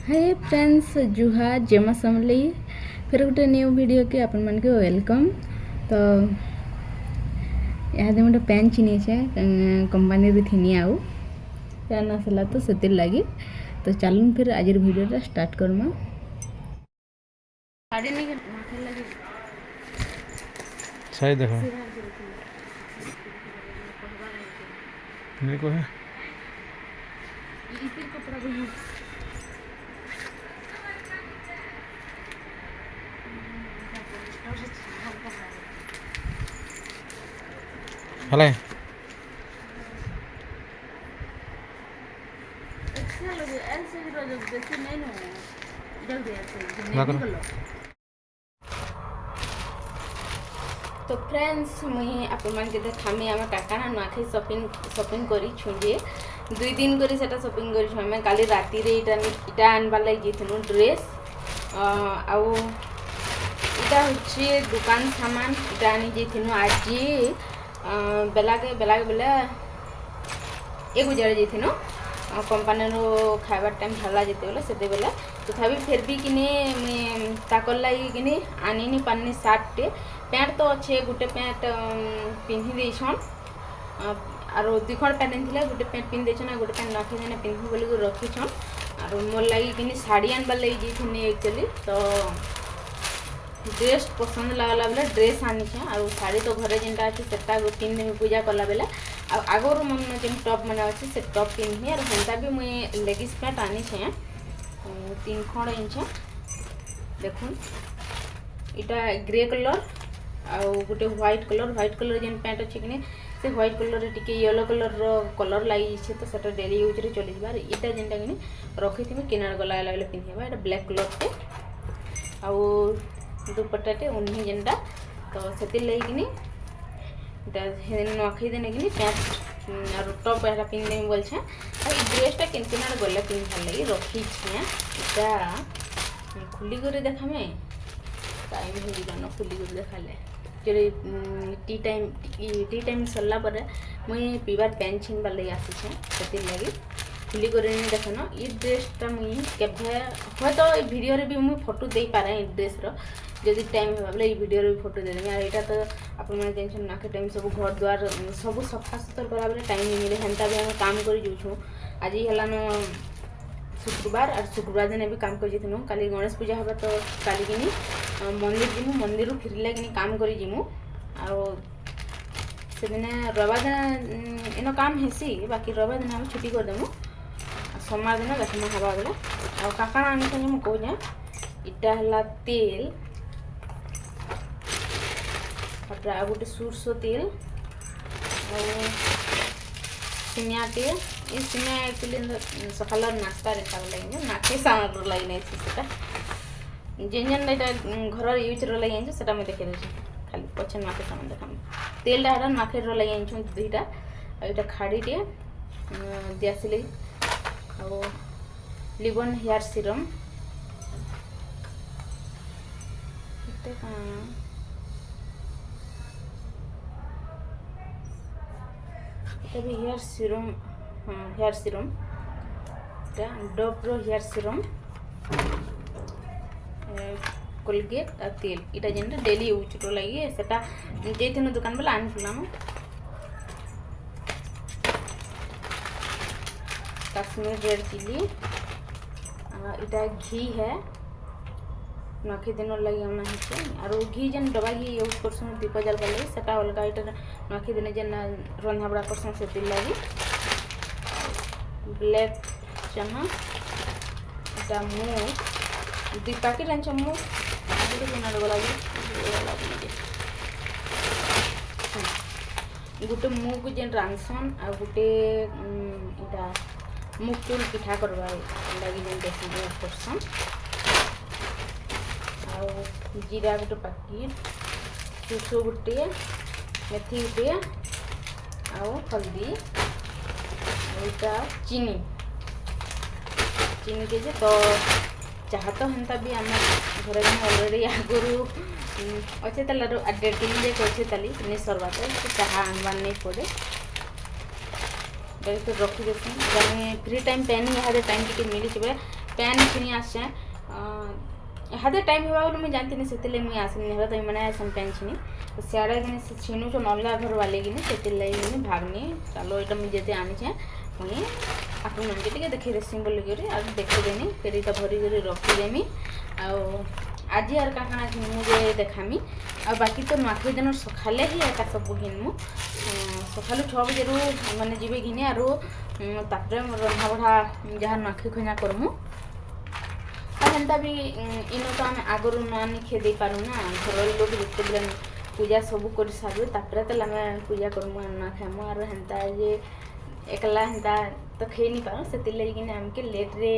Hi friends Zuha जेमा समली फिर गोटे न्यू वीडियो के अपन मन के वेलकम। तो यहाँ गोटे पैन चिनी कंपानी थी आउ पैन आसला तो से लगी। तो चलून फिर आज वीडियो स्टार्ट करमा। सही देखो मेरे को है हले तो फ्रेंड्स मुई अपन मान के देखामी आम काकाना नुआखाई शॉपिंग करी छुजे 2 दिन करी सेटा शॉपिंग करी हमें काली राती रे इटा आनबार लगी जेथनु ड्रेस आउ इटा होची दुकान सामान इटा आनी जेथनु आज बेला बेला 1 बजे जेथनु कंपानी रो खाइबार टाइम हला जेते बेला सेते बेला तथापि फिर भी किने ताकर लगी किने आनी नी पानी सार्ट टे पैंट तो अच्छे गोटे पैंट पिंधि देछन आरो दुखण पैंट थिला गोटे पैंट पिंधि देछन आ गोटे पैंट नाखि जने पिंधि बोली को रखिछन आरो मोर लगी किने साड़ी आनबार लगी जेथुनी एक्चुअली तो ड्रेस पसंद लागला बेला ड्रेस आनी छे आरो साड़ी तो घरे जेंटा अछि सेटा गो पिंधि पूजा करला बेला आ आगोर मन जेन टॉप माने अछि से टॉप पिंधि आरो हेंता भी मुई लेगिस पैंट आनी छे 3 खंड इंच देखुन इटा ग्रे कलर आउ गोटे व्हाइट कलर जेन पैंट अच्छे कि से व्हाइट कलर टिके येलो कलर रो कलर लगी छे तो सेटा डेली यूज रे चली जबार इटा जेनटा कि रखि थिमे किनार गला लागले पिंधिबा एटा ब्लैक कलर टे आउ दुपट्टा टे उन्ही जेनटा तो सेति लई कि इटा हेन नखै देने कि पैंट और टॉप एटा पिंधे बोल छे आ ई ड्रेस टा किनार गला पिंधल लगी रखी छे इटा खुली करे देखामे टाइम हो जानो खुली कर देखाले जे टी टाइम सरला पर मुई पीबार पैन छिन बार लगी आसी छे सेति लगी खुली कर देखन ई ड्रेस टा मुई केभे हो तो ई वीडियो रे भी मुई फोटो दे पारे ई ड्रेस रो जदि टाइम हो बोले ई वीडियो रे भी फोटो दे देमी आ एटा तो अपन माने टेंशन ना के टाइम सब घर द्वार सब सफा सुतर करा बेले टाइम नहीं मिले हेंता भी हम काम करी जोछु आज ही हला न शुक्रवार और शुक्रवार दिन भी काम कर जितनु काली गणेश पूजा हबा तो काली किनी मंदिर जिमु मंदिर रू फिरला किनी काम करी जिमु और से दिन रविवार दिन एनो काम हेसी बाकी रविवार दिन हम छुट्टी कर देमु सोमवार दिन गठमा हबा बेला और काकाना आनी छे हम कहू इटा हला तेल आ गोटे सुरसो तेल और सिमिया तेल ये सिमिया एक्चुअली सकाल नाश्ता रे खाव लगे नाके सामान लगे नहीं सेटा जेन जेन एटा घर यूज रो लगे सेटा मैं देखे दे खाली पछन नाके सामान देखम तेल डारा नाके रो लगे छु दुईटा आ एटा खाड़ी टे दियासिले आ लिबन हेयर सीरम तभी हेयर सीरम डव रो हेयर सीरम कोलगेट आ तेल इटा जेन डेली यूज रो लगी सेटा जेथिन दुकान वाला आनफुलाम कश्मीर रेड चिली इटा घी है नखी दिन लगी हम और घी जेन डबा घी यूज करसुँ दीप जलवा लगी सेटा अलग इटा नखी दिन जेन रंधा बड़ा करसुँ से लगी ब्लैक चना इटा मुग 2 पैकेट आन मुग गोटे मुग जेन रांधसन आ गोटे इटा मुग चूल पिठा करवा लगी जेन देसी यूज करसन जीरा गोटे पैकेट सुसो गोटे मेथी गोटे आउ हल्दी आउटा चीनी के जे तो चाह तो हेंता भी आम घर अलरेडी आगुरी अच्छे ताल डेढ़ दिन जे अच्छे ताली नहीं सरवा तो चाह आनबार नहीं पड़े डायरेक्ट रखी देसी फ्री टाइम पेन यहाँ टाइम टी मिली पैन किनी आसे हाथे टाइम हेबा बोले मुझे जानती नहीं से मुझे आसनी हेबा तो मैंने आसन पैन छिनी तो सियाड़े कि से छिनु तो नल्ला घर वाले कि से लगे भागनी चलो यहाँ मुझे जेते आनी मुझे आपन मन के देखी देसी बोलिक आज देखीदेमी फिर यहाँ भरी रखीदेमी आज यार काଣା मुझे देखामी आ बाकी तो नुआखाई दिन सकाले ही एका सब घिनमु सका 6 बजे मैंने जी घिने आरो तापर रंधा बढ़ा जहाँ नुआखाई खंजा करमु हेन्ता भी इन तो आम आगर नुआ खे दे पारू ना घर लोग जिते बेले पूजा सब कर सारू तापर तो आम पूजा करमु नुआ खाइमु आरो हेन्ता जे एकला हेन्ता तो खाई नहीं पारू से लगी आमके लेट्रे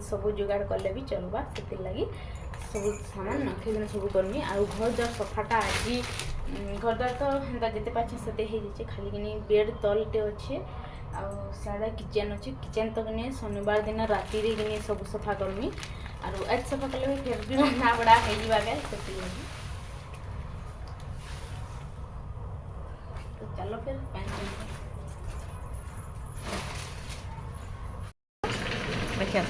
सब जोगाड़ कले भी चलवा से लगी सब सामान नखे दिन सब करमी आ घर द्वार सफाटा आज घर द्वार तो हेन्ता जिते पाचे से हो खाली कि बेड तलटे अच्छे आड़े किचेन अच्छे किचेन तो कि शनिवार दिन राति कि सब सफा करमी आर आज सफा कले फिर भी रंधा बड़ा होगा से तो चलो फिर देखिए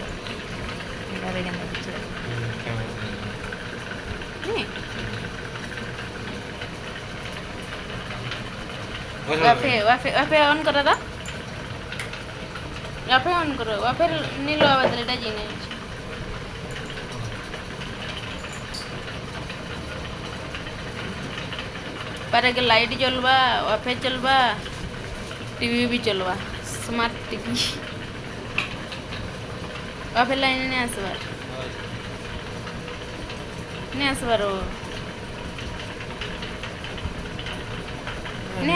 वाफे ऑन करो दा वाफे ऑन करो वाफे नीलो आवाज लेटा जीने पर के लाइट जलवा वाफे चलवा टीवी भी चलवा स्मार्ट टीवी वाफे लाइन नहीं आसबार नहीं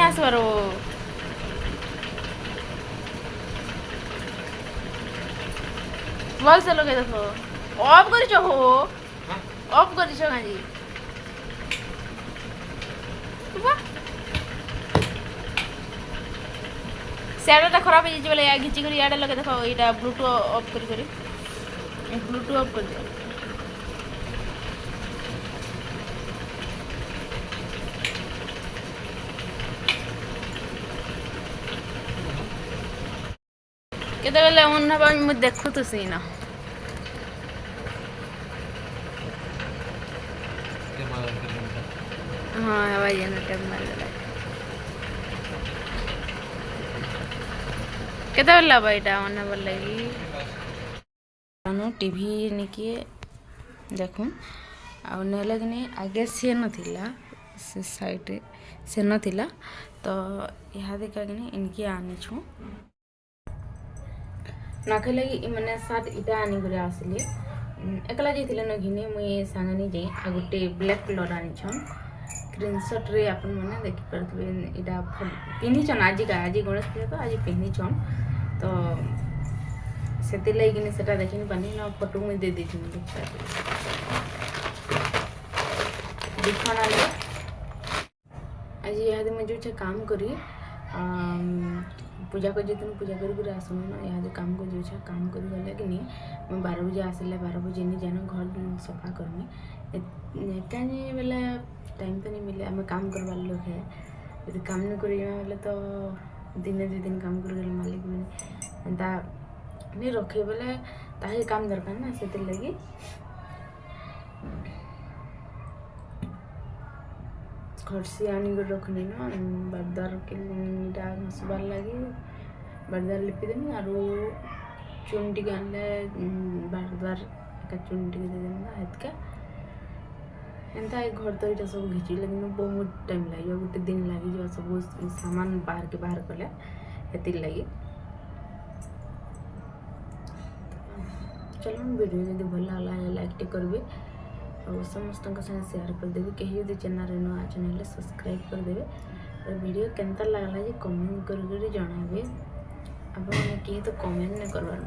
आसबार भल से लगे देखो ऑफ कर ऑफ कर जी स्याडा खराब हो बोले या घिची कर इे लगे देखो यहाँ ब्लूटूथ ऑफ कर ब्लूटूथ ऑफ कर दिया केते बेले ऑन हबा मु देखु तो सीना हाँ हवा जेना टाइम मार देला केते बेले हबा इटा ऑन हबा लगी आनो टीवी निके देखु आ नेले कि आगे से नथिला से साइड से नथिला तो यहाँ देखा कि इनके आनी छु नाखे लगी मैंने साथ इटा आनी करे आसली एकला जाइए न घिने मुई सांगनी जाई आ गोटे ब्लैक कलर आनी छन स्क्रीनशॉट रे अपन मैंने देखि परथबे इटा पिन्ही छन आज गणेश पूजा तो आज पिन्ही छन तो सेते लगी सेटा देखिन पानी ना फोटो मुई दे दी थी दिखाना आज यहाँ मुझे जो काम करी पूजा कर पूजा कर आसू ना यहाँ काम कर जो काम कर गले कि मैं 12 बजे आसले 12 बजे नहीं जाना घर सफा करमी कहीं बेले टाइम तो नहीं मिले आम काम करवार लोग है यदि काम नहीं कर तो दिने 2 दिन काम कर मालिक भी एंता नहीं रखे बोले ताही काम दरकार ना से लगी खर्सी आनी कर रखनी ना बारदार के घसबार लगी बारदार लिपि देनी और चुन टी आनले बारदार एक चुन टी देदेमी ना हेतका एंता घर तो यहाँ सब घिची लगे बहुत टाइम लगे गोटे दिन लगे सब सामान बाहर के बाहर कले हेती लगी चलो वीडियो जब भल लगा लाइक टे करेंगे और समस्त संगे शेयर करदेवी कहीं जो चैनल नुआ चैनल सब्सक्राइब करदेवे और वीडियो केनता लगला कमेंट कर जनाबे आप किए तो कमेंट नहीं करवार